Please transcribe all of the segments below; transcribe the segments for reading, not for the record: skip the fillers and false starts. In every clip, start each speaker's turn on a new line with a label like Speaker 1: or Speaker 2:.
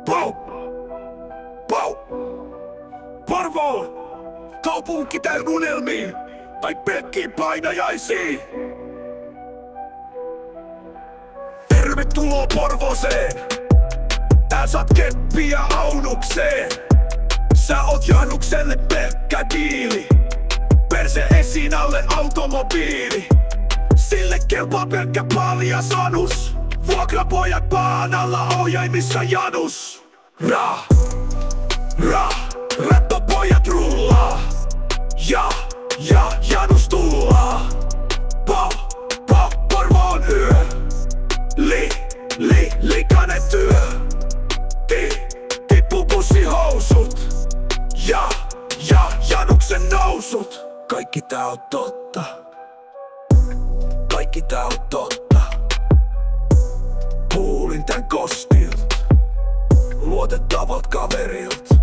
Speaker 1: Pau! Pau! Porvoon! Kaupunki täyn unelmiin tai pelkkiin painajaisiin. Tervetuloa Porvooseen! Tää saat keppiä aunukseen. Sä oot Janukselle pelkkä diili. Perse esiin alle automobiili. Sille kelpaa pelkkä paljas anus. Vuokrapojat paan alla ohjaimissa janus. Rattopojat rullaa. Ja janus tullaa. Porvoon yö. Likainen työ. Tippu bussihousut. Ja Januksen nousut. Kaikki tää on totta. Kaikki tää on totta. Kuulin tän Kostilt, luotettavalta kaverilta.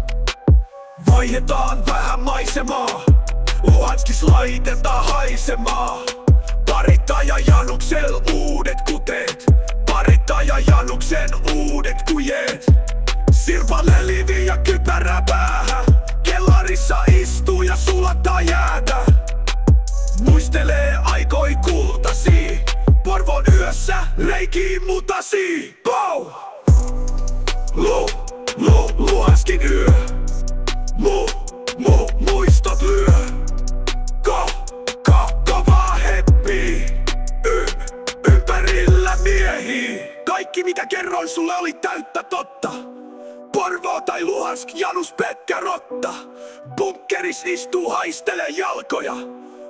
Speaker 1: Vaihdetaan vähän maisemaa. Luhanskis laitetaan haisemaa. Parittaja Januksel uudet kuteet. Parittaja Januksen uudet kujeet. Sirpalle livi ja kypärä päähän. Kellarissa istuu ja sulattaa jäätä. Muistelee aikoi kultasi. Porvoon yössä reikiin mutasi. Pau! Luhanskin yö. Muistot lyö. Kovaa heppii. Ympärillä miehiä. Kaikki mitä kerroin sulle oli täyttä totta. Porvoo tai Luhansk, Janus pelkkä rotta. Bunkkeris istuu haistele jalkoja.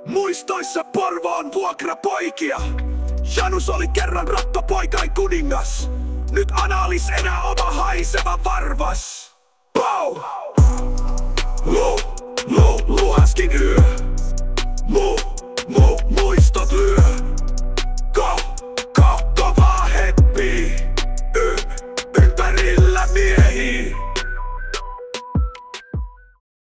Speaker 1: Muistoissa Porvoon vuokrapoikia. Janus oli kerran rattopoikain kuningas. Nyt analis enää oma haiseva varvas. Pau! Luhanskin yö.